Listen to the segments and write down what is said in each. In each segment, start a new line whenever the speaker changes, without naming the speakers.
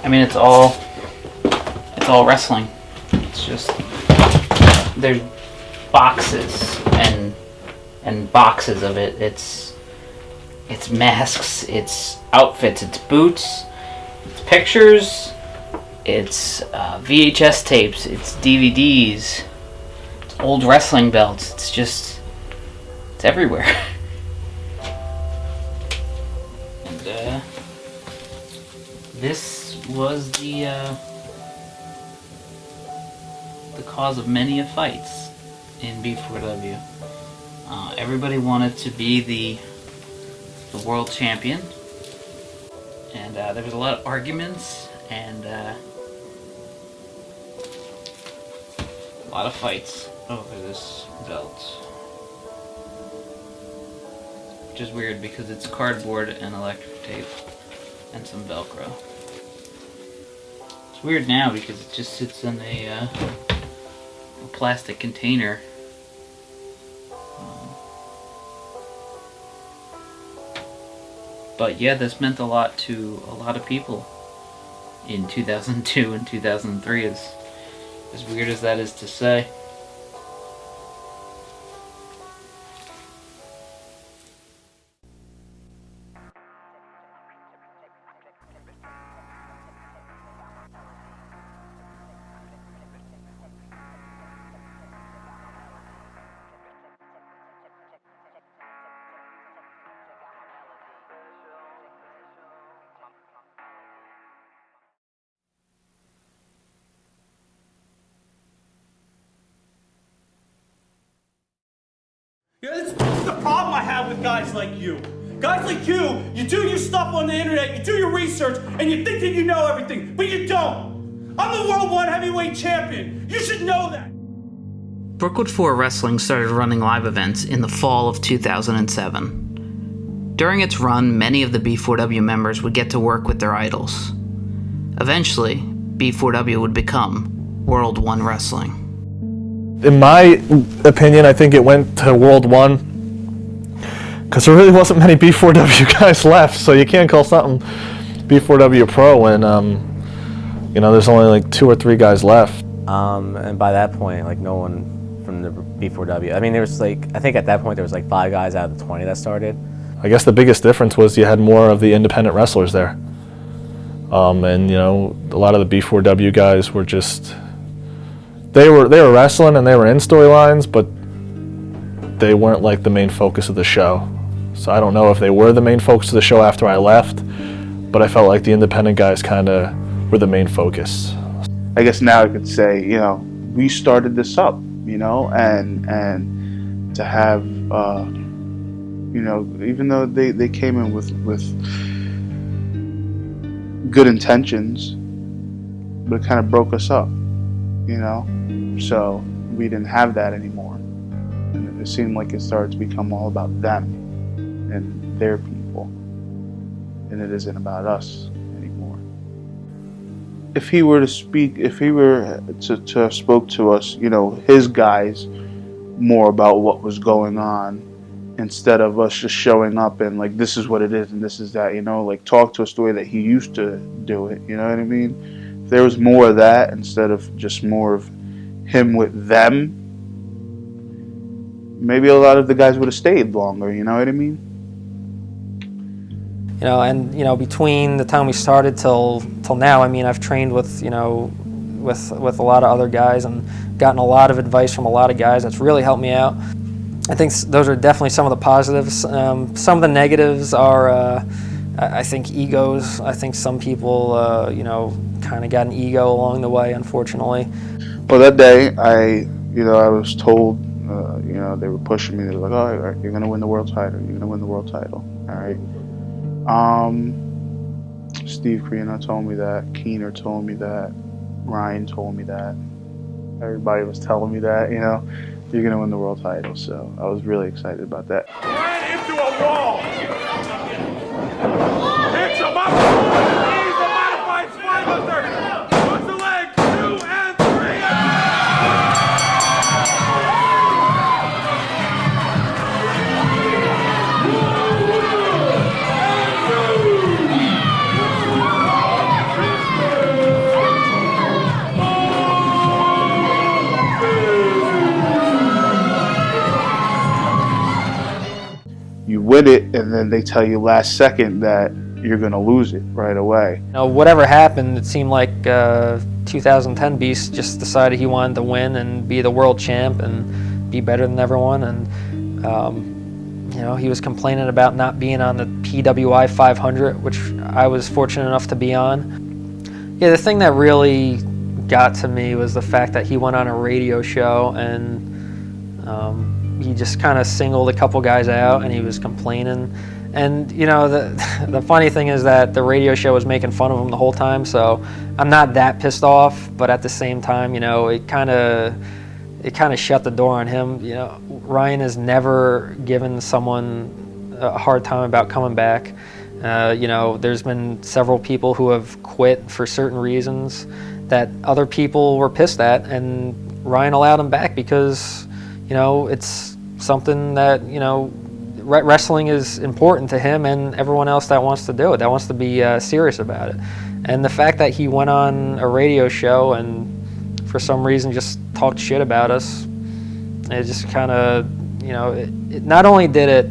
I mean, it's all wrestling. It's just there's boxes and boxes of it. It's masks, it's outfits, it's boots, it's pictures, it's VHS tapes, it's DVDs, it's old wrestling belts. It's everywhere. And this was the cause of many fights in B4W. Everybody wanted to be the world champion, and there was a lot of arguments and a lot of fights over this belt, which is weird because it's cardboard and electric tape and some Velcro. It's weird now because it just sits in a plastic container. But yeah, this meant a lot to a lot of people in 2002 and 2003, as weird as that is to say.
Yeah, this is the problem I have with guys like you. Guys like you do your stuff on the internet, you do your research, and you think that you know everything, but you don't. I'm the World 1 Heavyweight Champion. You should know that.
Brookwood 4 Wrestling started running live events in the fall of 2007. During its run, many of the B4W members would get to work with their idols. Eventually, B4W would become World 1 Wrestling.
In my opinion, I think it went to World 1 because there really wasn't many B4W guys left, so you can't call something B4W Pro when, there's only like 2 or 3 guys left.
And by that point, like no one from the B4W, I mean, there was like, I think at that point there was like 5 guys out of the 20 that started.
I guess the biggest difference was you had more of the independent wrestlers there. And, a lot of the B4W guys were just... They were wrestling and they were in storylines, but they weren't like the main focus of the show. So I don't know if they were the main focus of the show after I left, but I felt like the independent guys kind of were the main focus.
I guess now I could say, we started this up, and to have, even though they came in with good intentions, but it kind of broke us up. So we didn't have that anymore. And it seemed like it started to become all about them and their people. And it isn't about us anymore. If he were to speak, if he were to spoke to us, his guys more about what was going on instead of us just showing up and like, this is what it is and this is that, like talk to us the way that he used to do it, you know what I mean? If there was more of that instead of just more of him with them, maybe a lot of the guys would have stayed longer, you know what I mean?
And between the time we started till now, I mean, I've trained with with a lot of other guys and gotten a lot of advice from a lot of guys. That's really helped me out. I think those are definitely some of the positives. Some of the negatives are, I think, egos. I think some people, kind of got an ego along the way, unfortunately.
Well, that day, I was told, they were pushing me. They were like, "Oh, you're gonna win the world title. You're gonna win the world title." All right. Steve Carino told me that. Keener told me that. Ryan told me that. Everybody was telling me that. You're gonna win the world title. So I was really excited about that.
Ran into a wall. Picks him up. He's a modified spinal surgeon. Puts the leg 2 and 3.
win it, and then they tell you last second that you're going to lose it right away.
You know, whatever happened, it seemed like 2010 Beast just decided he wanted to win and be the world champ and be better than everyone. And you know, he was complaining about not being on the PWI 500, which I was fortunate enough to be on. Yeah, the thing that really got to me was the fact that he went on a radio show and he just kind of singled a couple guys out and he was complaining. And you know, the funny thing is that the radio show was making fun of him the whole time, so I'm not that pissed off, but at the same time, you know, it kind of shut the door on him. You know, Ryan has never given someone a hard time about coming back. You know, there's been several people who have quit for certain reasons that other people were pissed at, and Ryan allowed him back because, you know, it's something that, you know, wrestling is important to him and everyone else that wants to do it, that wants to be serious about it. And the fact that he went on a radio show and for some reason just talked shit about us, it just kind of, you know, it not only did it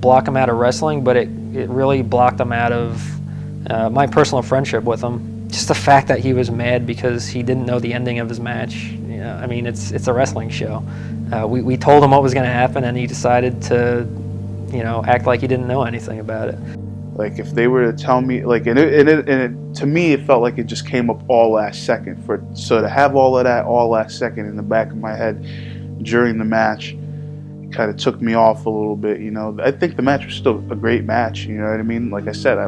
block him out of wrestling, but it really blocked him out of my personal friendship with him. Just the fact that he was mad because he didn't know the ending of his match. You know, I mean, it's a wrestling show. We told him what was going to happen, and he decided to, you know, act like he didn't know anything about it.
Like if they were to tell me, like, to me, it felt like it just came up all last second. So to have all of that all last second in the back of my head during the match, kind of took me off a little bit. You know, I think the match was still a great match. You know what I mean? Like I said, I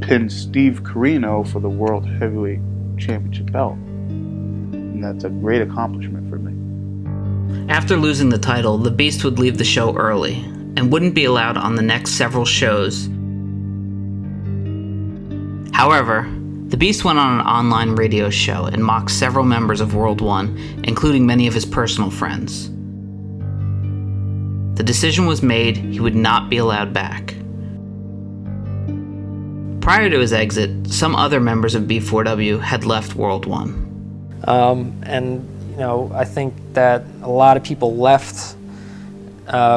pinned Steve Corino for the World Heavyweight Championship belt, and that's a great accomplishment for me.
After losing the title, the Beast would leave the show early and wouldn't be allowed on the next several shows. However, the Beast went on an online radio show and mocked several members of World One, including many of his personal friends. The decision was made he would not be allowed back. Prior to his exit, some other members of B4W had left World One.
And you know, I think that a lot of people left,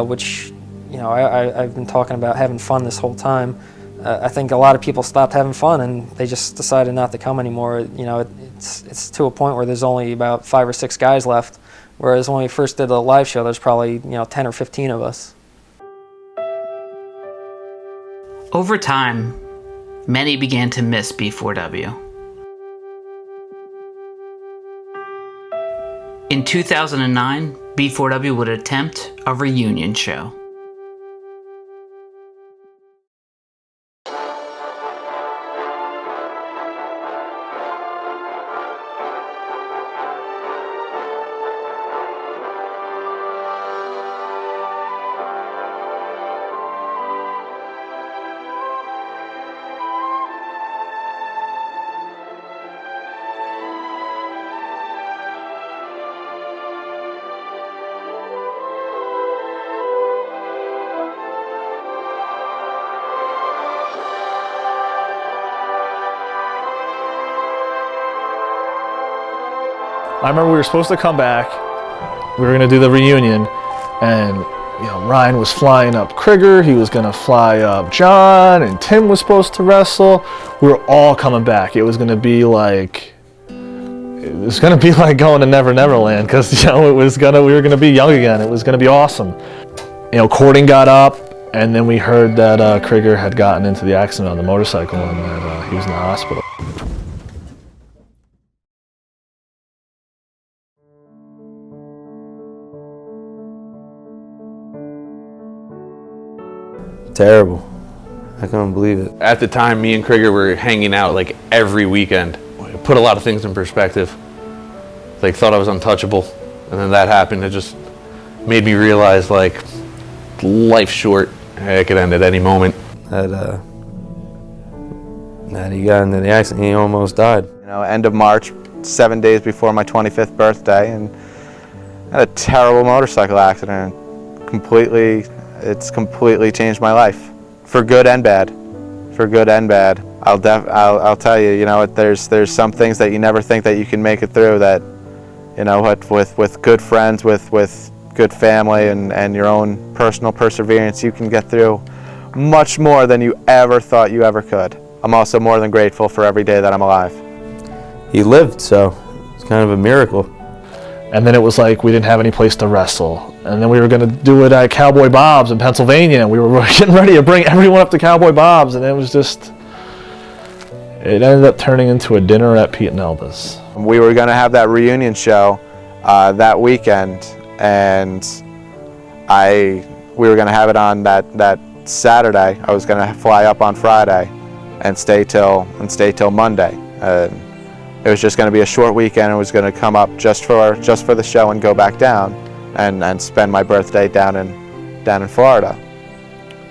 which, you know, I've been talking about having fun this whole time. I think a lot of people stopped having fun and they just decided not to come anymore. You know, it's to a point where there's only about 5 or 6 guys left, whereas when we first did the live show, there's probably, you know, 10 or 15 of us.
Over time, many began to miss B4W. In 2009, B4W would attempt a reunion show.
I remember we were supposed to come back. We were going to do the reunion, and you know, Ryan was flying up Krieger. He was going to fly up John, and Tim was supposed to wrestle. We were all coming back. It was going to be like going to Never Never Land, because, you know, we were going to be young again. It was going to be awesome. You know, Cording got up, and then we heard that Krieger had gotten into the accident on the motorcycle and that he was in the hospital.
Terrible. I couldn't believe it.
At the time, me and Krieger were hanging out like every weekend. It put a lot of things in perspective. Like, thought I was untouchable, and then that happened. It just made me realize, like, life's short. It could end at any moment.
That he got into the accident, he almost died.
You know, end of March, 7 days before my 25th birthday, and had a terrible motorcycle accident. It's completely changed my life, for good and bad. For good and bad. I'll tell you, you know, there's some things that you never think that you can make it through. That, you know, with good friends, with good family and your own personal perseverance, you can get through much more than you ever thought you ever could. I'm also more than grateful for every day that I'm alive.
He lived, so it's kind of a miracle.
And then it was like we didn't have any place to wrestle. And then we were going to do it at Cowboy Bob's in Pennsylvania. And we were getting ready to bring everyone up to Cowboy Bob's. And it was just, it ended up turning into a dinner at Pete and Elba's.
We were going to have that reunion show that weekend, and we were going to have it on that Saturday. I was going to fly up on Friday and stay till Monday. It was just going to be a short weekend. I was going to come up just for the show and go back down and spend my birthday down in Florida.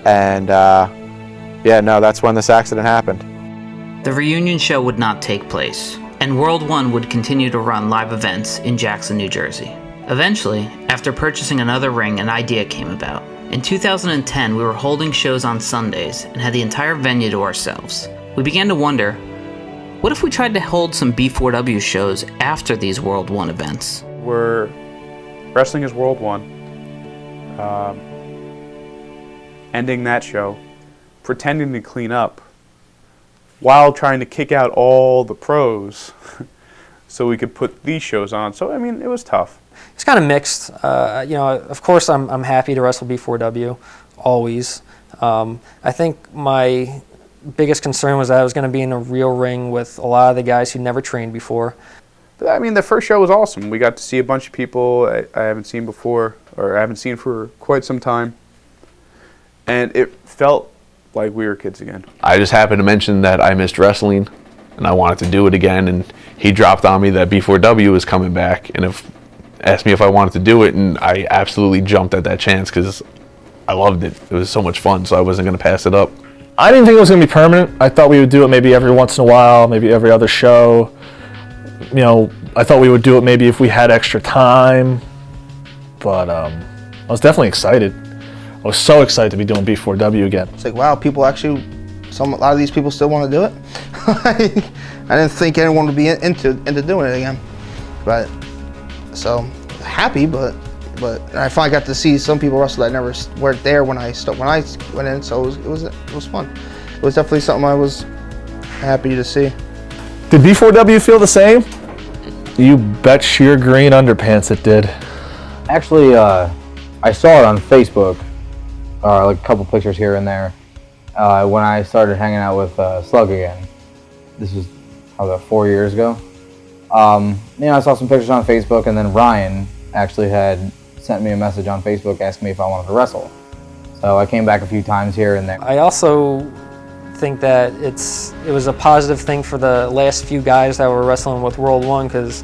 And yeah, no, that's when this accident happened.
The reunion show would not take place, and World One would continue to run live events in Jackson, New Jersey. Eventually, after purchasing another ring, an idea came about. In 2010, we were holding shows on Sundays and had the entire venue to ourselves. We began to wonder, what if we tried to hold some B4W shows after these World One events?
We're wrestling as World One, ending that show, pretending to clean up, while trying to kick out all the pros so we could put these shows on. So, I mean, it was tough.
It's kind of mixed. You know, of course, I'm happy to wrestle B4W, always. I think my biggest concern was that I was going to be in a real ring with a lot of the guys who never trained before.
But, I mean, the first show was awesome. We got to see a bunch of people I haven't seen before, or I haven't seen for quite some time. And it felt like we were kids again.
I just happened to mention that I missed wrestling and I wanted to do it again, and he dropped on me that B4W was coming back and asked me if I wanted to do it, and I absolutely jumped at that chance because I loved it. It was so much fun, so I wasn't going to pass it up.
I didn't think it was going to be permanent. I thought we would do it maybe every once in a while, maybe every other show. You know, I thought we would do it maybe if we had extra time, but I was definitely excited. I was so excited to be doing B4W again.
It's like, wow, people actually, a lot of these people still want to do it. I didn't think anyone would be into doing it again. But, so, happy, but I finally got to see some people wrestle that never weren't there when I went in, so it was fun. It was definitely something I was happy to see.
Did B4W feel the same? You bet sheer green underpants it did.
Actually, I saw it on Facebook, like a couple pictures here and there, when I started hanging out with Slug again. This was about 4 years ago. You know, I saw some pictures on Facebook, and then Ryan actually had sent me a message on Facebook asking me if I wanted to wrestle. So I came back a few times here and there.
I also think that it was a positive thing for the last few guys that were wrestling with World One, because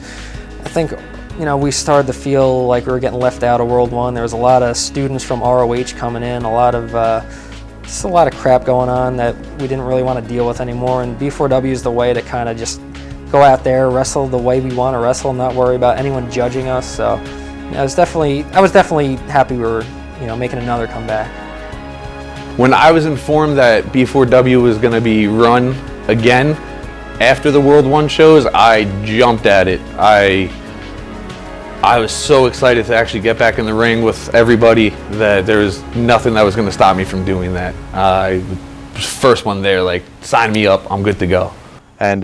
I think, you know, we started to feel like we were getting left out of World One. There was a lot of students from ROH coming in, just a lot of crap going on that we didn't really want to deal with anymore, and B4W is the way to kind of just go out there, wrestle the way we want to wrestle, not worry about anyone judging us. So I was definitely happy we were, you know, making another comeback.
When I was informed that B4W was going to be run again after the World One shows, I jumped at it. I was so excited to actually get back in the ring with everybody that there was nothing that was going to stop me from doing that. I was the first one there, like, sign me up, I'm good to go.
And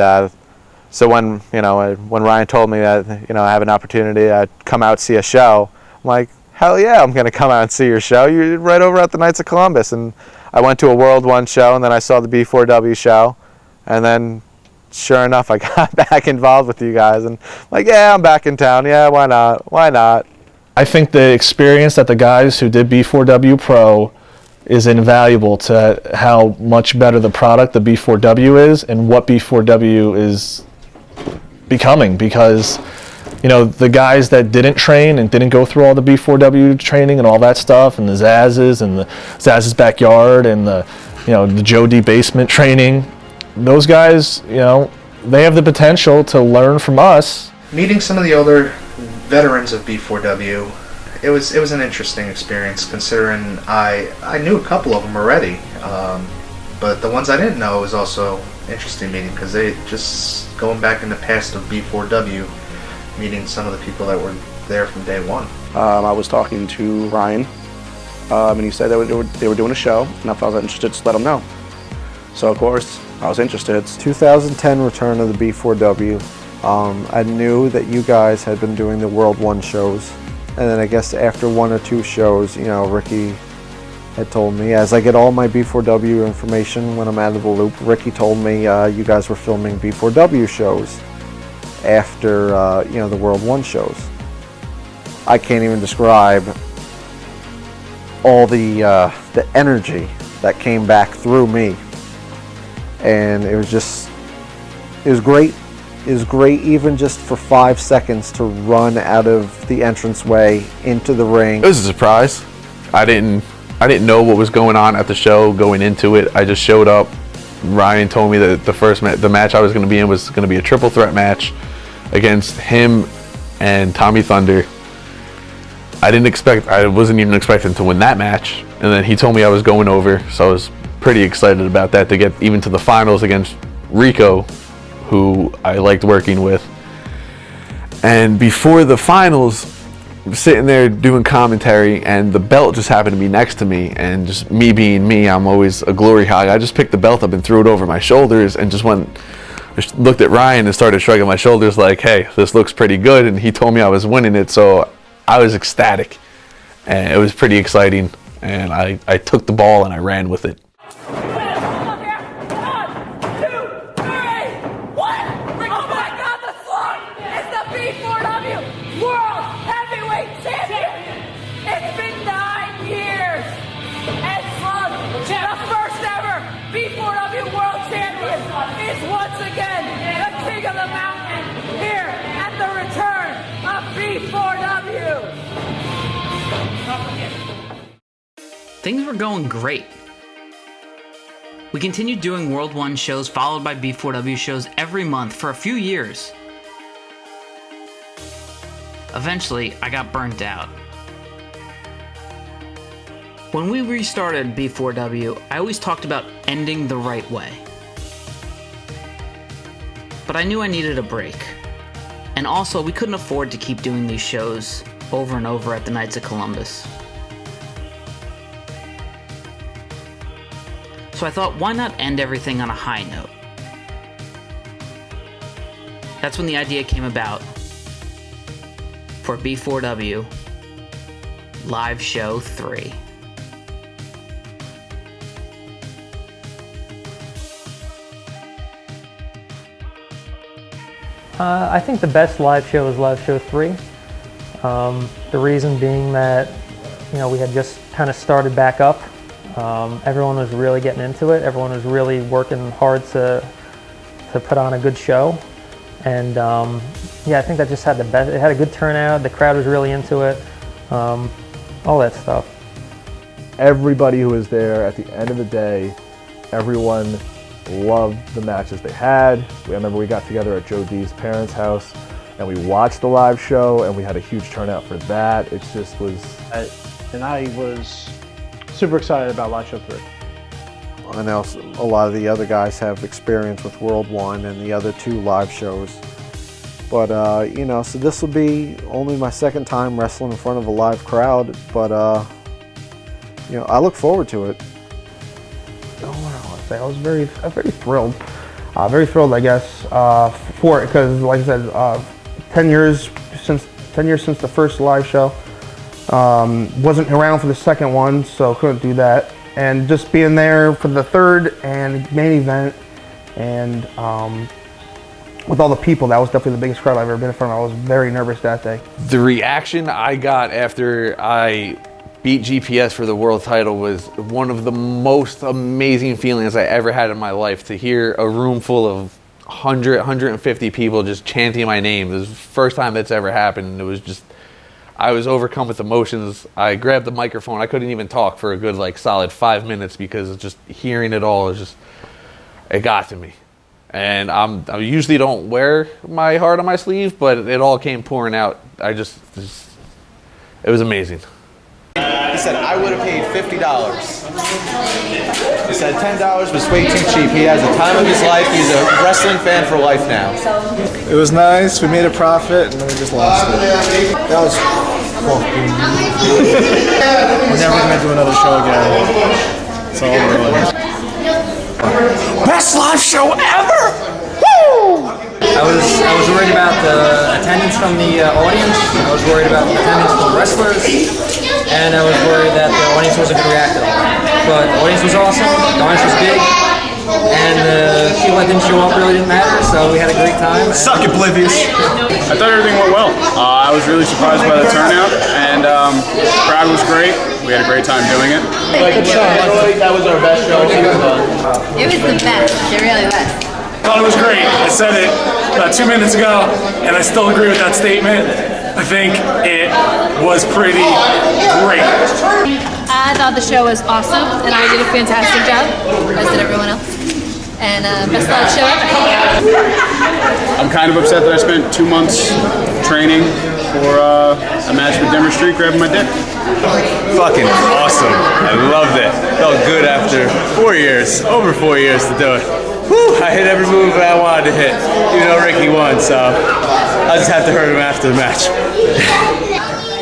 so when Ryan told me that, you know, I have an opportunity to come out and see a show, I'm like, hell yeah, I'm going to come out and see your show. You're right over at the Knights of Columbus. And I went to a World One show, and then I saw the B4W show, and then sure enough, I got back involved with you guys, and like, yeah, I'm back in town. Yeah, why not? Why not?
I think the experience that the guys who did B4W Pro is invaluable to how much better the product the B4W is and what B4W is becoming, because, you know, the guys that didn't train and didn't go through all the B4W training and all that stuff, and the Zaz's and the Zaz's Backyard and the Joe D basement training, those guys, you know, they have the potential to learn from us.
Meeting some of the older veterans of B4W, it was an interesting experience, considering I knew a couple of them already, but the ones I didn't know was also interesting meeting, because they just going back in the past of B4W, meeting some of the people that were there from day one?
I was talking to Ryan, and he said they were doing a show, and if I was interested, just let him know. So of course, I was interested. It's
2010 return of the B4W. I knew that you guys had been doing the World 1 shows, and then I guess after 1 or 2 shows, you know, Ricky had told me, as I get all my B4W information when I'm out of the loop, Ricky told me you guys were filming B4W shows after you know, the World 1 shows. I can't even describe all the energy that came back through me, and it was great. It was great even just for 5 seconds to run out of the entranceway into the ring.
It was a surprise. I didn't know what was going on at the show going into it. I just showed up. Ryan told me that the match I was going to be in was going to be a triple threat match against him and Tommy Thunder. I wasn't even expecting to win that match. And then he told me I was going over, so I was pretty excited about that, to get even to the finals against Rico, who I liked working with. And before the finals, I'm sitting there doing commentary, and the belt just happened to be next to me, and just me being me, I'm always a glory hog. I just picked the belt up and threw it over my shoulders and just looked at Ryan and started shrugging my shoulders like, hey, this looks pretty good. And he told me I was winning it, so I was ecstatic, and it was pretty exciting, and I took the ball and I ran with it.
Things were going great. We continued doing World 1 shows followed by B4W shows every month for a few years. Eventually, I got burnt out. When we restarted B4W, I always talked about ending the right way. But I knew I needed a break. And also, we couldn't afford to keep doing these shows over and over at the Knights of Columbus. So I thought, why not end everything on a high note? That's when the idea came about for B4W Live Show 3.
I think the best live show is Live Show 3. The reason being that, you know, we had just kind of started back up. Everyone was really getting into it. Everyone was really working hard to put on a good show. And yeah, I think that just had the best. It had a good turnout. The crowd was really into it. All that stuff.
Everybody who was there, at the end of the day, everyone loved the matches they had. I remember we got together at Joe D's parents' house and we watched the live show, and we had a huge turnout for that. It just was...
And I was super excited about Live Show 3.
I know a lot of the other guys have experience with World 1 and the other 2 live shows. But, you know, so this will be only my second time wrestling in front of a live crowd, but, you know, I look forward to it.
I was very thrilled. Very thrilled, I guess, for it, because, like I said, 10 years since the first live show. Wasn't around for the second one, so couldn't do that. And just being there for the third and main event, and with all the people, that was definitely the biggest crowd I've ever been in front of. I was very nervous that day.
The reaction I got after I beat GPS for the world title was one of the most amazing feelings I ever had in my life. To hear a room full of 100, 150 people just chanting my name. This was the first time that's ever happened, and it was just, I was overcome with emotions. I grabbed the microphone. I couldn't even talk for a good, like, solid 5 minutes, because just hearing it all is just, it got to me. And I usually don't wear my heart on my sleeve, but it all came pouring out. It was amazing.
He said, I would have paid $50. He said $10 was way too cheap. He has the time of his life. He's a wrestling fan for life now.
It was nice. We made a profit, and then we just lost it. That was fucking. We're never gonna do another show again. It's all over.
Best live show ever! Woo!
I was worried about the attendance from the audience. I was worried about the attendance from wrestlers, and I was worried that the audience wasn't going to react at all. But the audience was awesome. The audience was big, and the people that didn't show up really didn't matter. So we had a great time.
Suck oblivious.
I thought everything went well. I was really surprised by the turnout, and the crowd was great. We had a great time doing it.
That was our best show.
It was the best. It really was.
I thought it was great. I said it about 2 minutes ago, and I still agree with that statement. I think it was pretty great.
I thought the show was awesome, and I did a fantastic job, as did everyone else. And best live show ever.
I'm kind of upset that I spent 2 months training for a match with Denver Street grabbing my dick.
Fucking awesome. I loved it. Felt good after 4 years, over 4 years to do it. Whew, I hit every move that I wanted to hit, even though Ricky won, so I just have to hurt him after the match.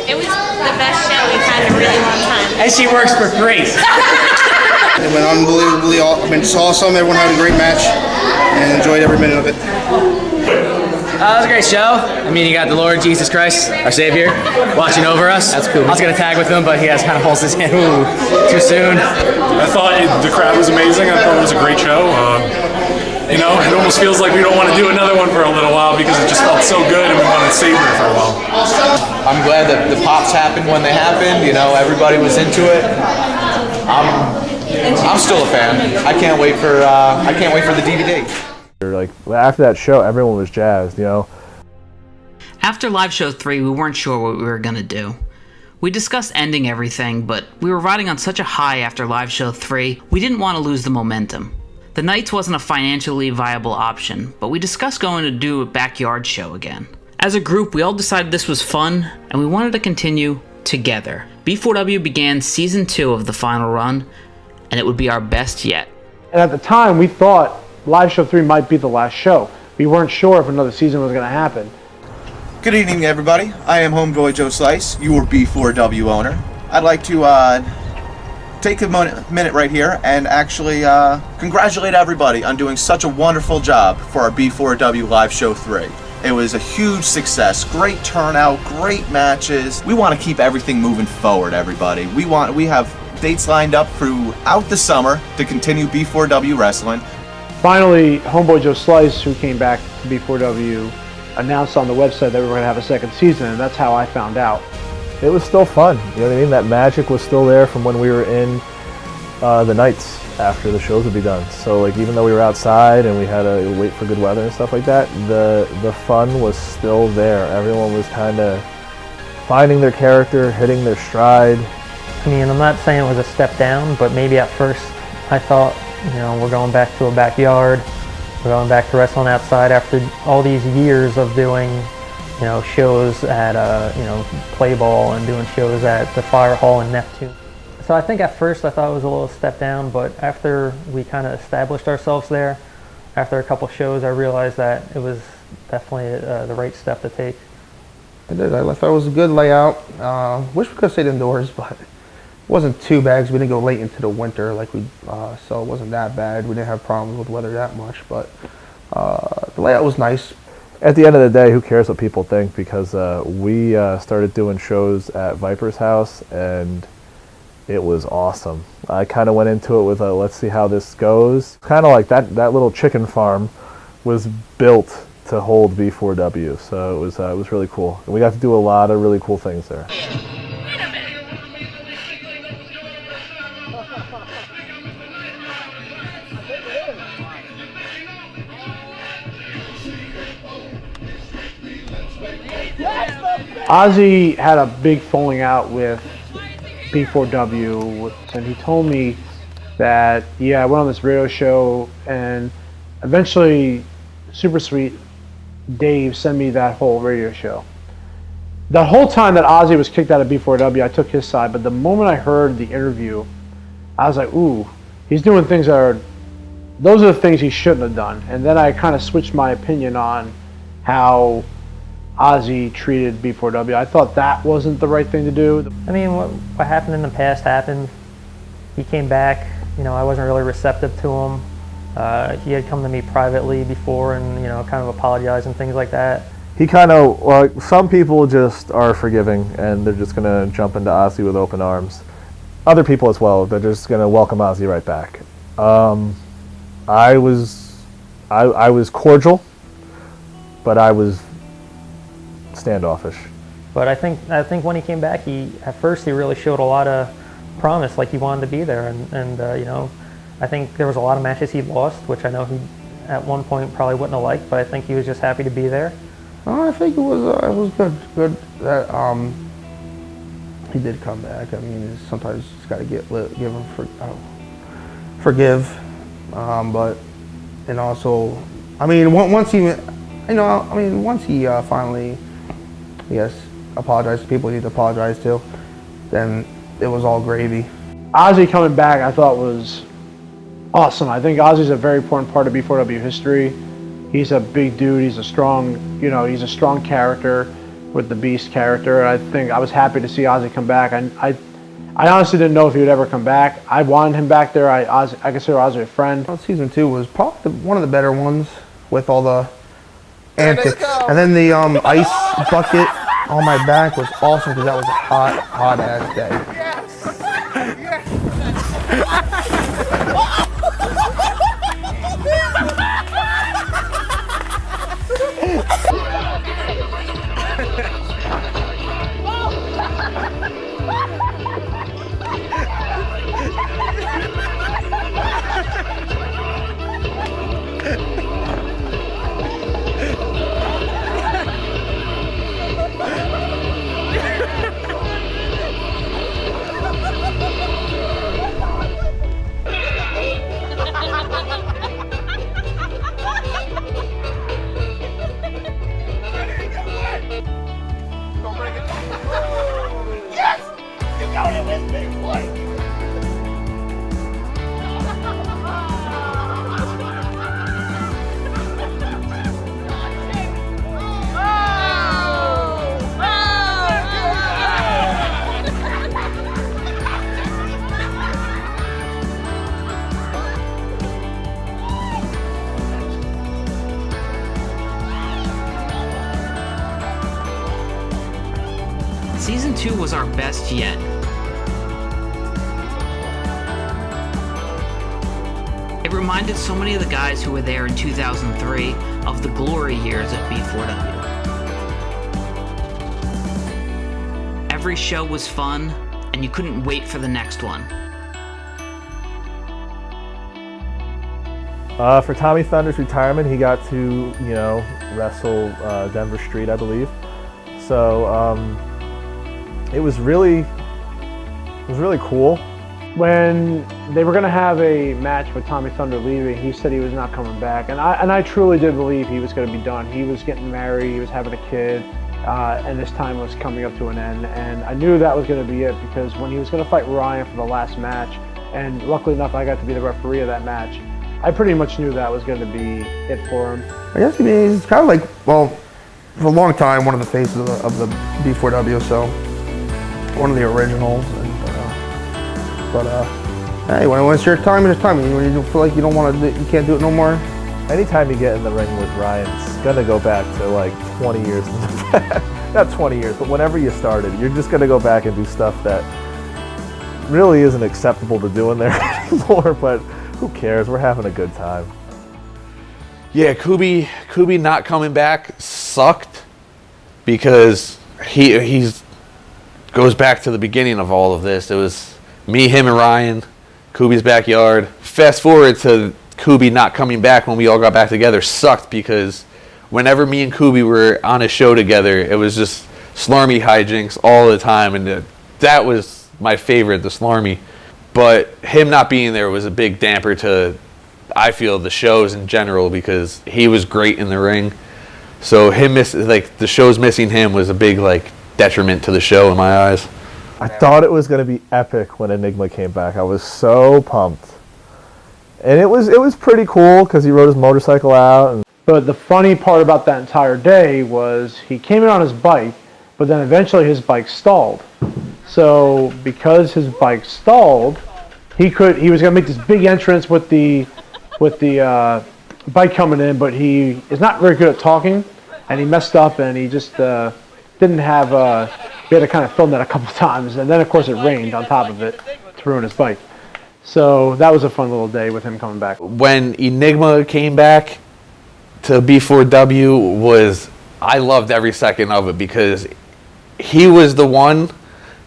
It was the best show we've had in a really long time.
And she works for Grace.
It went unbelievably it's awesome. Everyone had a great match and enjoyed every minute of it.
It was a great show. I mean, you got the Lord Jesus Christ, our Savior, watching over us. That's cool. I was going to tag with him, but he has kind of holds his hand. Ooh, too soon.
I thought the crowd was amazing. I thought it was a great show. You know, it almost feels like we don't want to do another one for a little while because it just felt so good and we wanted to savor it for a while.
I'm glad that the pops happened when they happened. You know, everybody was into it. I'm still a fan. I can't wait for the DVD.
Like after that show, everyone was jazzed, you know.
After Live Show 3, we weren't sure what we were going to do. We discussed ending everything, but we were riding on such a high after Live Show 3, we didn't want to lose the momentum. The Nights wasn't a financially viable option, but we discussed going to do a backyard show again. As a group, we all decided this was fun, and we wanted to continue together. B4W began Season 2 of the final run, and it would be our best yet.
And at the time, we thought Live Show 3 might be the last show. We weren't sure if another season was going to happen.
Good evening, everybody. I am Homeboy Joe Slice, your B4W owner. I'd like to take a minute right here and actually congratulate everybody on doing such a wonderful job for our B4W Live Show 3. It was a huge success, great turnout, great matches. We want to keep everything moving forward, everybody. We have dates lined up throughout the summer to continue B4W wrestling.
Finally, Homeboy Joe Slice, who came back to B4W, announced on the website that we were going to have a second season, and that's how I found out.
It was still fun, you know what I mean? That magic was still there from when we were in the nights after the shows would be done. So like even though we were outside and we had to wait for good weather and stuff like that, the fun was still there. Everyone was kind of finding their character, hitting their stride.
I mean, I'm not saying it was a step down, but maybe at first I thought, you know, we're going back to a backyard. We're going back to wrestling outside after all these years of doing, you know, shows at, you know, Play Ball and doing shows at the Fire Hall in Neptune. So I think at first I thought it was a little step down, but after we kind of established ourselves there, after a couple shows, I realized that it was definitely the right step to take.
I did. I thought it was a good layout. Wish we could have stayed indoors, but it wasn't too bad because we didn't go late into the winter so it wasn't that bad. We didn't have problems with weather that much, but the layout was nice.
At the end of the day, who cares what people think? Because we started doing shows at Viper's house, and it was awesome. I kind of went into it with a let's see how this goes. Kind of like that little chicken farm was built to hold B4W, so it was really cool. And we got to do a lot of really cool things there.
Ozzy had a big falling out with B4W, and he told me that, yeah, I went on this radio show, and eventually Super Sweet Dave sent me that whole radio show.
the whole time that Ozzy was kicked out of B4W, I took his side. But the moment I heard the interview, I was like, ooh, he's doing things those are the things he shouldn't have done. And then I kind of switched my opinion on how Ozzy treated B4W. I thought that wasn't the right thing to do.
I mean, what happened in the past happened. He came back. I wasn't really receptive to him. He had come to me privately before and, kind of apologized and things like that.
He kind of, like, some people just are forgiving and they're just going to jump into Ozzy with open arms. Other people as well, they're just going to welcome Ozzy right back. I was cordial, but I was standoffish.
But I think when he came back, at first he really showed a lot of promise, like he wanted to be there, and I think there was a lot of matches he lost, which I know he at one point probably wouldn't have liked, but I think he was just happy to be there.
I think it was good that he did come back. I mean, sometimes you just got to give him forgive, but and also, I mean, once he finally, apologized to people he need to apologize to, then it was all gravy.
Ozzy coming back, I thought was awesome. I think Ozzy's a very important part of B4W history. He's a big dude. He's a strong, he's a strong character with the Beast character. I think I was happy to see Ozzy come back. I honestly didn't know if he would ever come back. I wanted him back there. I consider Ozzy a friend.
Well, season 2 was probably one of the better ones with all the antics. And then the ice bucket on my back was awesome because that was a hot ass day.
Season 2 was our best yet. It reminded so many of the guys who were there in 2003 of the glory years of B4W. Every show was fun, and you couldn't wait for the next one.
For Tommy Thunder's retirement, he got to, wrestle Denver Street, I believe. So it was really cool.
When they were going to have a match with Tommy Thunder leaving, he said he was not coming back, and I truly did believe he was going to be done. He was getting married, he was having a kid, and this time was coming up to an end. And I knew that was going to be it because when he was going to fight Ryan for the last match, and luckily enough, I got to be the referee of that match. I pretty much knew that was going to be it for him.
I guess he's kind of like, well, for a long time, one of the faces of the B4W, so one of the originals. But hey, when it's your time, it's time. When you feel like you don't want to, you can't do it no more.
Anytime you get in the ring with Ryan, it's gonna go back to like 20 years. Not 20 years, but whenever you started, you're just gonna go back and do stuff that really isn't acceptable to do in there anymore. But who cares? We're having a good time.
Yeah, Kubi not coming back sucked because he goes back to the beginning of all of this. It was me, him, and Ryan, Kubi's backyard. Fast forward to Kubi not coming back when we all got back together sucked because whenever me and Kubi were on a show together, it was just Slarmy hijinks all the time, and that was my favorite, the Slarmy. But him not being there was a big damper to, I feel, the shows in general because he was great in the ring. So the shows missing him was a big detriment to the show in my eyes.
I thought it was going to be epic when Enigma came back. I was so pumped. And it was pretty cool because he rode his motorcycle out.
But the funny part about that entire day was he came in on his bike, but then eventually his bike stalled. So because his bike stalled, he was going to make this big entrance with the bike coming in, but he is not very good at talking, and he messed up, and he just didn't have. We had to kind of film that a couple times, and then of course it rained on top of it to ruin his bike. So that was a fun little day with him coming back.
When Enigma came back to B4W, I loved every second of it because he was the one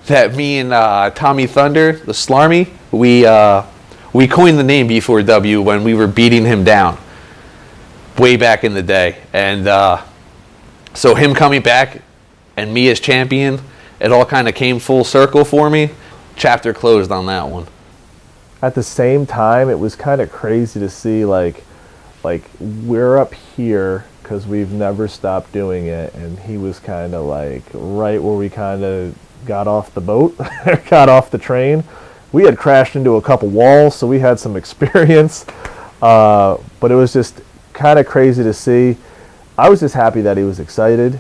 that me and Tommy Thunder, the Slarmy, we coined the name B4W when we were beating him down way back in the day. And so him coming back and me as champion, it all kind of came full circle for me. Chapter closed on that one.
At the same time, it was kind of crazy to see like we're up here because we've never stopped doing it, and he was kind of like right where we kind of got off the boat, got off the train. We had crashed into a couple walls, so we had some experience, but it was just kind of crazy to see. I was just happy that he was excited.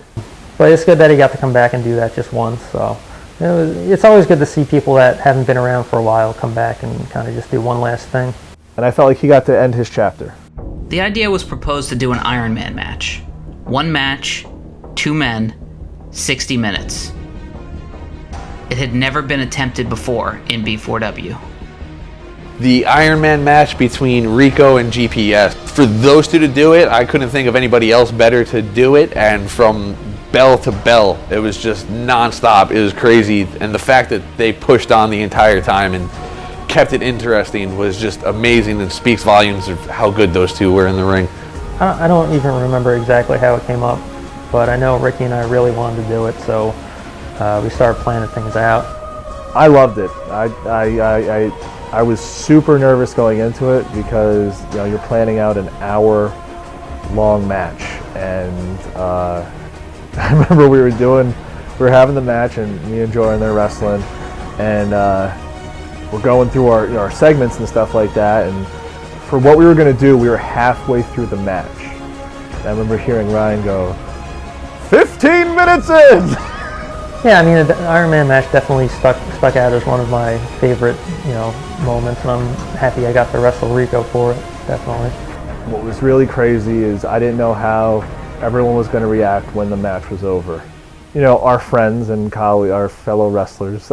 But it's good that he got to come back and do that just once. So it's always good to see people that haven't been around for a while come back and kind of just do one last thing.
And I felt like he got to end his chapter.
The idea was proposed to do an Iron Man match. One match, 2 men, 60 minutes. It had never been attempted before in B4W.
The Iron Man match between Rico and GPS. For those two to do it, I couldn't think of anybody else better to do it, and from bell to bell, it was just non-stop. It was crazy, and the fact that they pushed on the entire time and kept it interesting was just amazing and speaks volumes of how good those two were in the ring.
I don't even remember exactly how it came up, but I know Ricky and I really wanted to do it, so we started planning things out.
I loved it. I was super nervous going into it because you're planning out an hour-long match, and I remember we were having the match, and me and Joy and they're wrestling, and we're going through our segments and stuff like that, and for what we were going to do, we were halfway through the match. And I remember hearing Ryan go, 15 minutes in!
Yeah, I mean, the Iron Man match definitely stuck out as one of my favorite, moments, and I'm happy I got to wrestle Rico for it, definitely.
What was really crazy is I didn't know how everyone was going to react when the match was over. Our friends and colleagues, our fellow wrestlers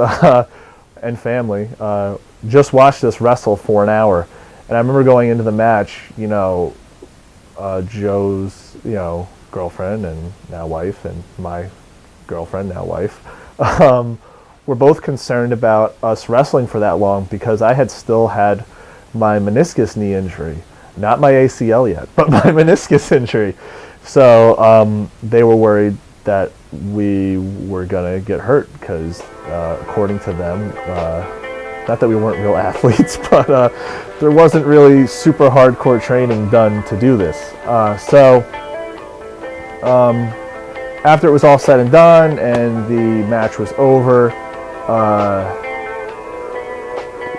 and family just watched us wrestle for an hour. And I remember going into the match, Joe's, girlfriend and now wife, and my girlfriend, now wife, were both concerned about us wrestling for that long because I had still had my meniscus knee injury. Not my ACL yet, but my meniscus injury. So they were worried that we were going to get hurt because, according to them, not that we weren't real athletes, but there wasn't really super hardcore training done to do this. So after it was all said and done and the match was over,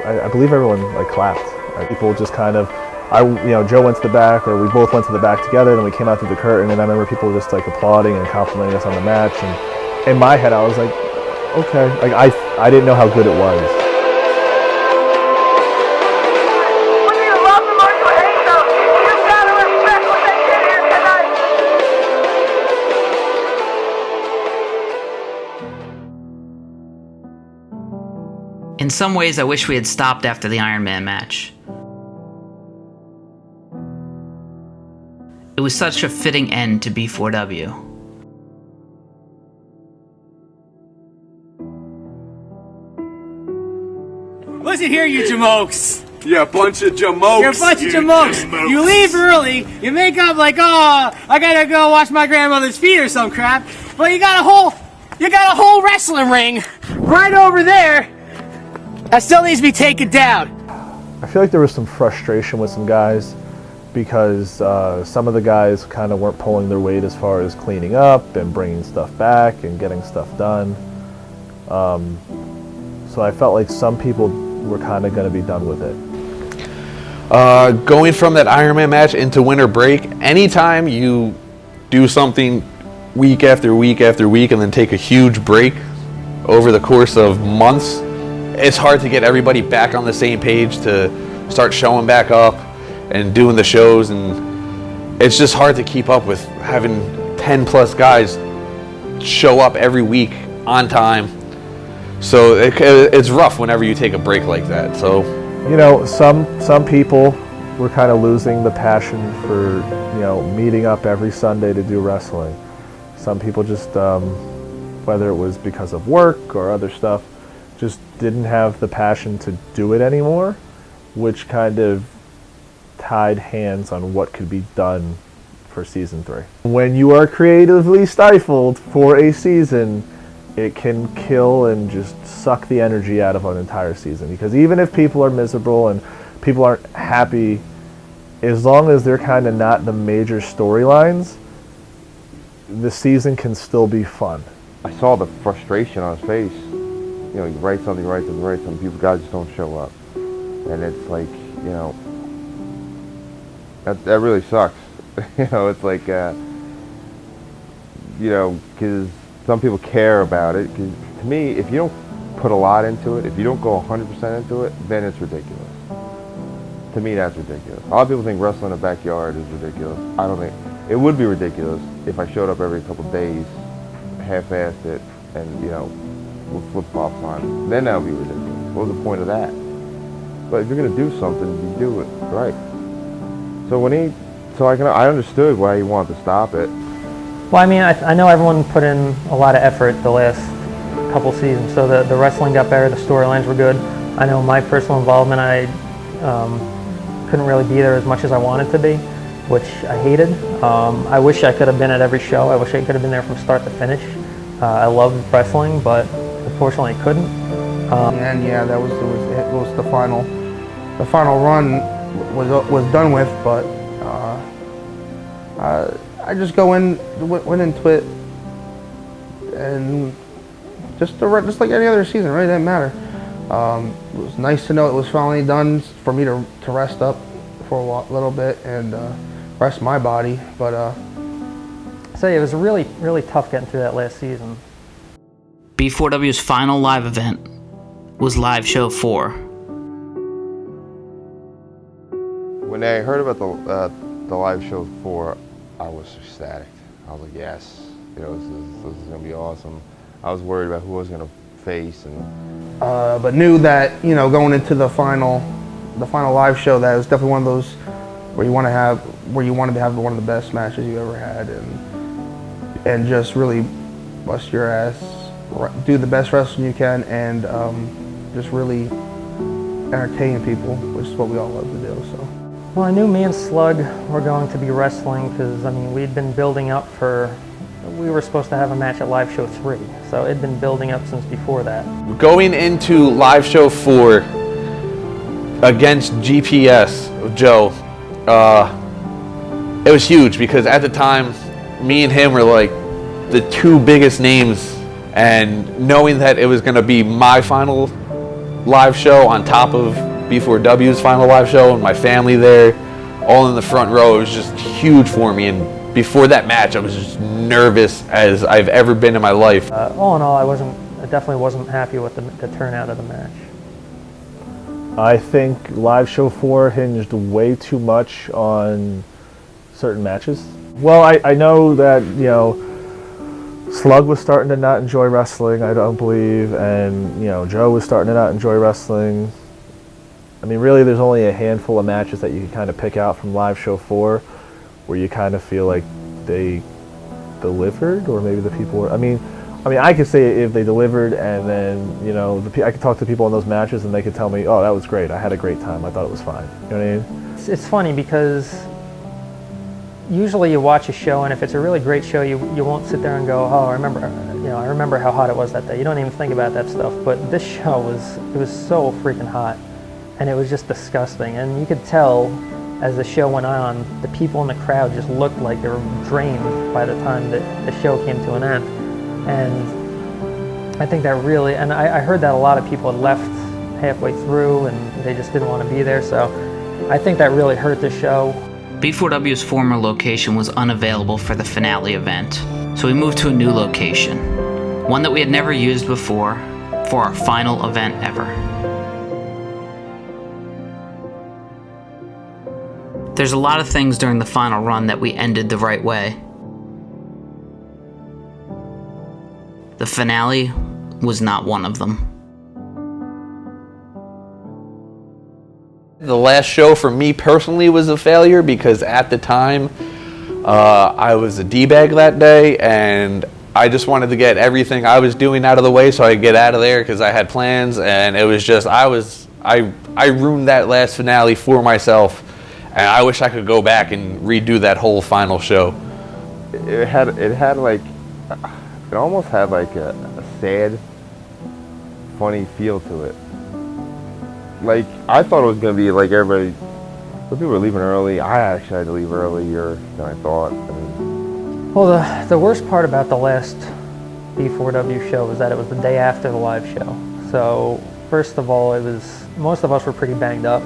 I believe everyone clapped. People just kind of, Joe went to the back, or we both went to the back together, then we came out through the curtain, and I remember people just applauding and complimenting us on the match, and in my head I was like, okay, I didn't know how good it was.
In some ways, I wish we had stopped after the Iron Man match. It was such a fitting end to B4W.
Listen here, you jamokes.
You're a bunch of jamokes.
You're a bunch of jamokes. You leave early, you make up like, oh, I gotta go wash my grandmother's feet or some crap. But you got a whole wrestling ring right over there that still needs to be taken down.
I feel like there was some frustration with some guys because some of the guys kind of weren't pulling their weight as far as cleaning up and bringing stuff back and getting stuff done. So I felt like some people were kind of going to be done with it.
Going from that Ironman match into winter break, anytime you do something week after week after week and then take a huge break over the course of months, it's hard to get everybody back on the same page to start showing back up and doing the shows, and it's just hard to keep up with having 10 plus guys show up every week on time. So it's rough whenever you take a break like that. So,
you know, some people were kind of losing the passion for, you know, meeting up every Sunday to do wrestling. Some people just, whether it was because of work or other stuff, just didn't have the passion to do it anymore, which kind of tied hands on what could be done for season 3. When you are creatively stifled for a season, it can kill and just suck the energy out of an entire season. Because even if people are miserable and people aren't happy, as long as they're kind of not the major storylines, the season can still be fun.
I saw the frustration on his face. You know, you write something, people, guys just don't show up. And it's like, you know, that really sucks. You know, it's like, you know, because some people care about it. Because to me, if you don't put a lot into it, if you don't go 100% into it, then it's ridiculous. To me, that's ridiculous. A lot of people think wrestling in a backyard is ridiculous. I don't think. It would be ridiculous if I showed up every couple of days, half-assed it, and, you know, with flip-flops on. Then that would be ridiculous. What was the point of that? But if you're going to do something, you do it right. So I understood why he wanted to stop it.
Well, I mean, I know everyone put in a lot of effort the last couple seasons, so the wrestling got better, the storylines were good. I know my personal involvement, I couldn't really be there as much as I wanted to be, which I hated. I wish I could have been at every show. I wish I could have been there from start to finish. I loved wrestling, but unfortunately I couldn't.
And yeah, that was the final run was done with, but I just went into it and just like any other season, right? It didn't matter. It was nice to know it was finally done for me to rest up for a little bit and rest my body. But
so it was really, really tough getting through that last season.
B4W's final live event was Live Show 4.
When I heard about the live show 4, I was ecstatic. I was like, yes, you know, this is gonna be awesome. I was worried about who I was gonna face, and
but knew that, you know, going into the final live show, that it was definitely one of those where you wanted to have one of the best matches you ever had, and just really bust your ass, do the best wrestling you can, and just really entertain people, which is what we all love to do. So.
Well, I knew me and Slug were going to be wrestling because, I mean, we'd been building up we were supposed to have a match at Live Show 3, so it'd been building up since before that.
Going into Live Show 4 against GPS, Joe, it was huge because at the time, me and him were like the two biggest names, and knowing that it was going to be my final live show on top of B4W's final live show and my family there, all in the front row, it was just huge for me. And before that match, I was just nervous as I've ever been in my life.
All in all, I definitely wasn't happy with the turnout of the match.
I think Live Show 4 hinged way too much on certain matches. Well, I know that, you know, Slug was starting to not enjoy wrestling, I don't believe, and, you know, Joe was starting to not enjoy wrestling. I mean, really, there's only a handful of matches that you can kind of pick out from Live Show 4 where you kind of feel like they delivered, or maybe the people were, I mean, I could say if they delivered, and then, you know, I could talk to people in those matches and they could tell me, oh, that was great, I had a great time, I thought it was fine. You know what I mean?
It's funny because usually you watch a show, and if it's a really great show, you won't sit there and go, oh, I remember how hot it was that day. You don't even think about that stuff. But this show was so freaking hot, and it was just disgusting. And you could tell as the show went on, the people in the crowd just looked like they were drained by the time that the show came to an end. And I think that really, and I heard that a lot of people had left halfway through and they just didn't want to be there, so I think that really hurt the show.
B4W's former location was unavailable for the finale event, so we moved to a new location, one that we had never used before, for our final event ever. There's a lot of things during the final run that we ended the right way. The finale was not one of them.
The last show for me personally was a failure because at the time I was a D-bag that day and I just wanted to get everything I was doing out of the way so I could get out of there because I had plans, and it was just I ruined that last finale for myself, and I wish I could go back and redo that whole final show.
It almost had like a sad, funny feel to it. Like, I thought it was going to be like everybody, some people were leaving early. I actually had to leave earlier than I thought.
Well, the worst part about the last B4W show was that it was the day after the live show. So, first of all, most of us were pretty banged up.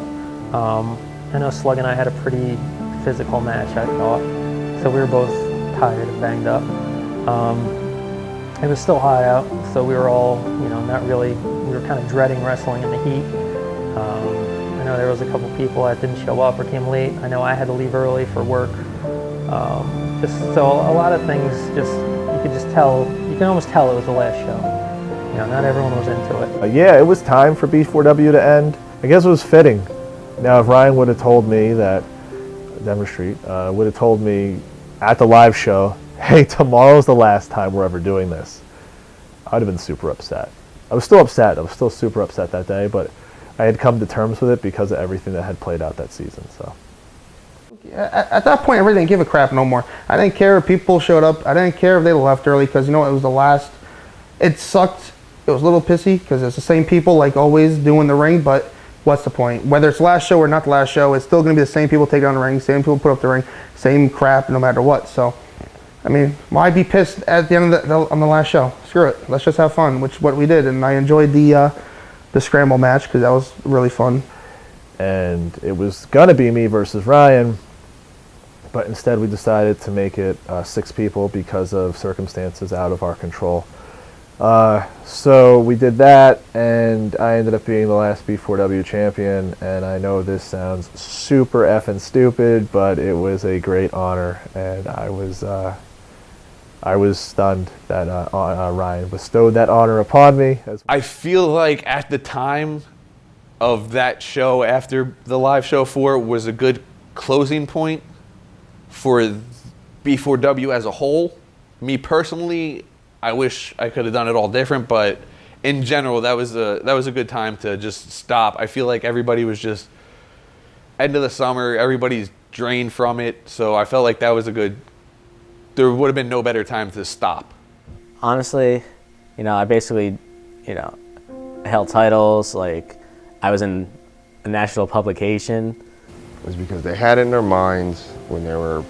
I know Slug and I had a pretty physical match, I thought. So we were both tired and banged up. It was still hot out, so we were all, not really, we were kind of dreading wrestling in the heat. I know there was a couple people that didn't show up or came late. I know I had to leave early for work. So a lot of things, you could just tell, you can almost tell it was the last show. Not everyone was into it.
Yeah, it was time for B4W to end. I guess it was fitting. Now, if Ryan would have told me that, Denver Street, would have told me at the live show, hey, tomorrow's the last time we're ever doing this, I would have been super upset. I was still upset. I was still super upset that day, but I had come to terms with it because of everything that had played out that season. So
at that point, I really didn't give a crap no more. I didn't care if people showed up. I didn't care if they left early because, it was the last. It sucked. It was a little pissy because it's the same people like always doing the ring, but what's the point? Whether it's the last show or not the last show, it's still going to be the same people take down the ring, same people put up the ring, same crap no matter what. So, why be pissed at the end of on the last show? Screw it. Let's just have fun, which is what we did, and I enjoyed the scramble match because that was really fun.
And it was gonna be me versus Ryan, but instead we decided to make it 6 people because of circumstances out of our control. So we did that, and I ended up being the last B4W champion, and I know this sounds super effing stupid, but it was a great honor, and I was stunned that Ryan bestowed that honor upon me.
I feel like at the time of that show, after the live show 4, was a good closing point for B4W as a whole. Me personally, I wish I could have done it all different, but in general, that was a good time to just stop. I feel like everybody was just end of the summer, everybody's drained from it, so I felt like that was there would have been no better time to stop.
Honestly, I basically, held titles, like I was in a national publication.
It was because they had it in their minds when they were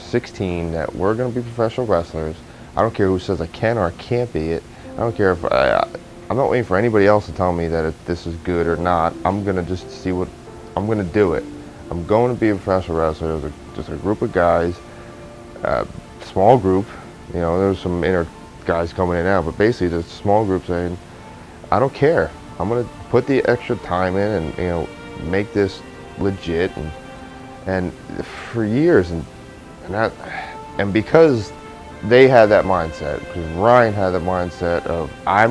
16 that we're going to be professional wrestlers. I don't care who says I can or I can't be it. I don't care if I'm not waiting for anybody else to tell me that if this is good or not. I'm going to just see I'm going to do it. I'm going to be a professional wrestler. There's just a group of guys, small group. There's some inner guys coming in and out, but basically there's a small group saying, I don't care. I'm going to put the extra time in and make this legit and for years and because they had that mindset, because Ryan had that mindset of I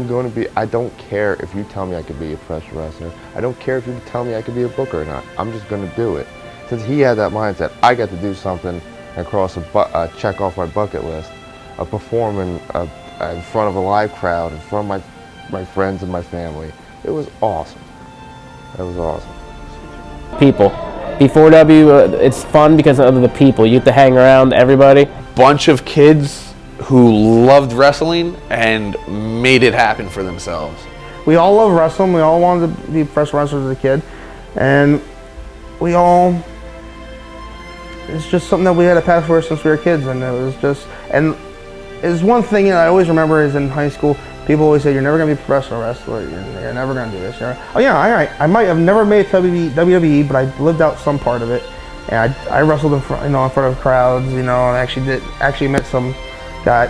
don't care if you tell me I could be a professional wrestler. I don't care if you tell me I could be a booker or not. I'm just going to do it. Since he had that mindset, I got to do something and cross a check off my bucket list of performing in front of a live crowd, in front of my friends and my family. It was awesome. That was awesome.
People. B4W, it's fun because of the people. You get to hang around everybody.
Bunch of kids who loved wrestling and made it happen for themselves.
We all love wrestling. We all wanted to be professional wrestlers as a kid, and we all it's just something that we had a passion for since we were kids, and it was just, and it's one thing that I always remember is in high school, people always say, you're never going to be a professional wrestler, you're never going to do this. Oh yeah, I might have never made WWE, but I lived out some part of it, and I wrestled in front, in front of crowds, and actually met some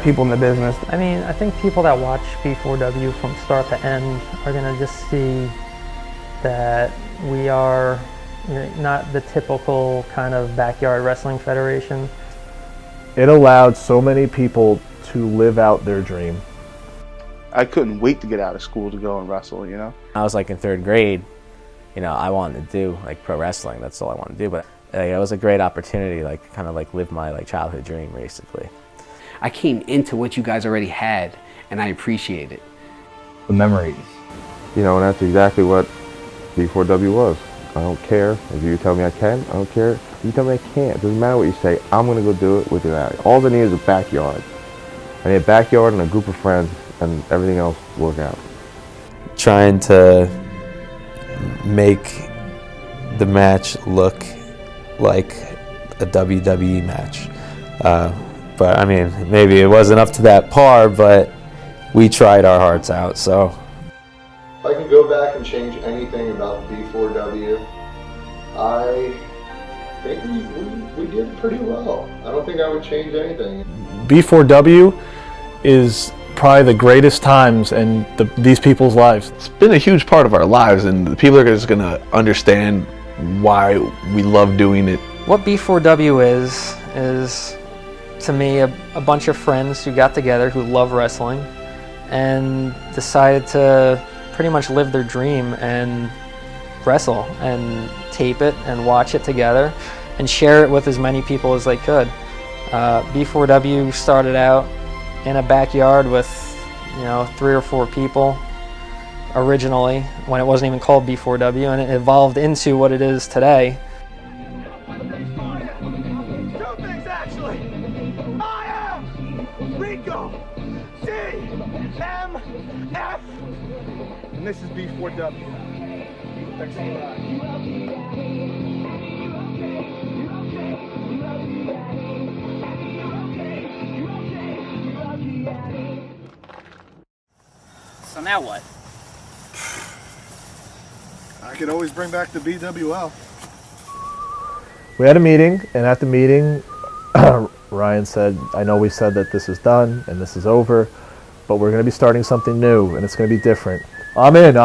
people in the business.
I mean, I think people that watch B4W from start to end are going to just see that we are not the typical kind of backyard wrestling federation.
It allowed so many people to live out their dream.
I couldn't wait to get out of school to go and wrestle,
I was like in 3rd grade, I wanted to do like pro wrestling. That's all I wanted to do, but it was a great opportunity, like kind of like live my like childhood dream basically.
I came into what you guys already had, and I appreciate it.
The memories.
And that's exactly what B4W was. I don't care if you tell me I can, I don't care if you tell me I can't. It doesn't matter what you say, I'm gonna go do it with you. All I need is a backyard. I need a backyard and a group of friends, and everything else will work out.
Trying to make the match look like a WWE match. But I mean, maybe it wasn't up to that par, but we tried our hearts out, so.
If I could go back and change anything about B4W, I think we did pretty well. I don't think I would change anything. B4W is probably the greatest times in these people's lives.
It's been a huge part of our lives, and the people are just going to understand why we love doing it.
What B4W is to me a bunch of friends who got together who love wrestling and decided to pretty much live their dream and wrestle and tape it and watch it together and share it with as many people as they could. B4W started out in a backyard with 3 or 4 people originally when it wasn't even called B4W, and it evolved into what it is today.
And this is B4W. Thanks a lot.
So now what?
I could always bring back the BWL.
We had a meeting, and at the meeting, Ryan said, I know we said that this is done and this is over, but we're going to be starting something new, and it's going to be different. I'm in.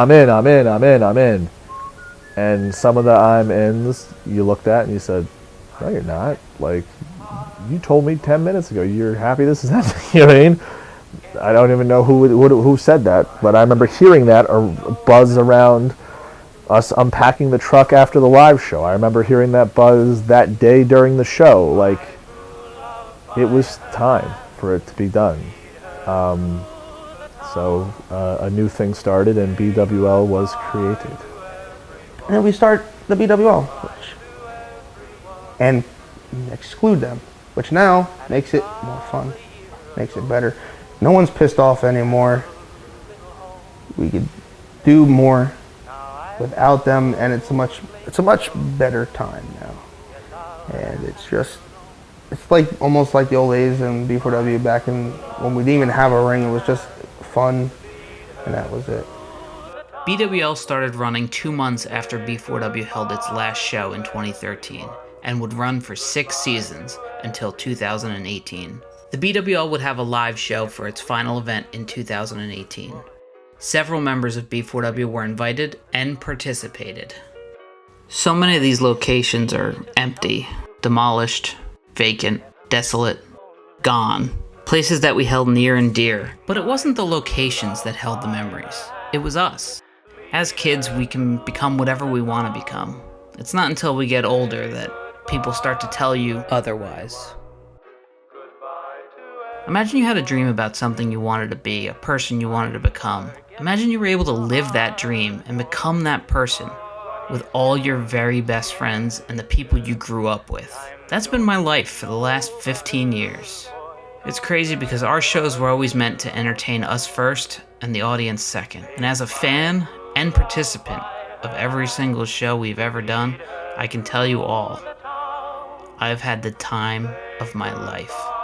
And some of the I'm ins you looked at and you said, no, you're not. Like, you told me 10 minutes ago you're happy this is happening. You know what I mean? I don't even know who said that, but I remember hearing that or buzz around us unpacking the truck after the live show. I remember hearing that buzz that day during the show. Like, it was time for it to be done. So a new thing started and BWL was created.
And then we start the BWL, and exclude them, which now makes it more fun, makes it better. No one's pissed off anymore. We could do more without them, and it's a much better time now. And it's like almost like the old days in B4W back in when we didn't even have a ring. It was just fun, and that was it.
BWL started running 2 months after B4W held its last show in 2013 and would run for 6 seasons until 2018. The BWL would have a live show for its final event in 2018. Several members of B4W were invited and participated. So many of these locations are empty, demolished, vacant, desolate, gone. Places that we held near and dear. But it wasn't the locations that held the memories. It was us. As kids, we can become whatever we want to become. It's not until we get older that people start to tell you otherwise. Imagine you had a dream about something you wanted to be, a person you wanted to become. Imagine you were able to live that dream and become that person with all your very best friends and the people you grew up with. That's been my life for the last 15 years. It's crazy because our shows were always meant to entertain us first and the audience second. And as a fan and participant of every single show we've ever done, I can tell you all, I have had the time of my life.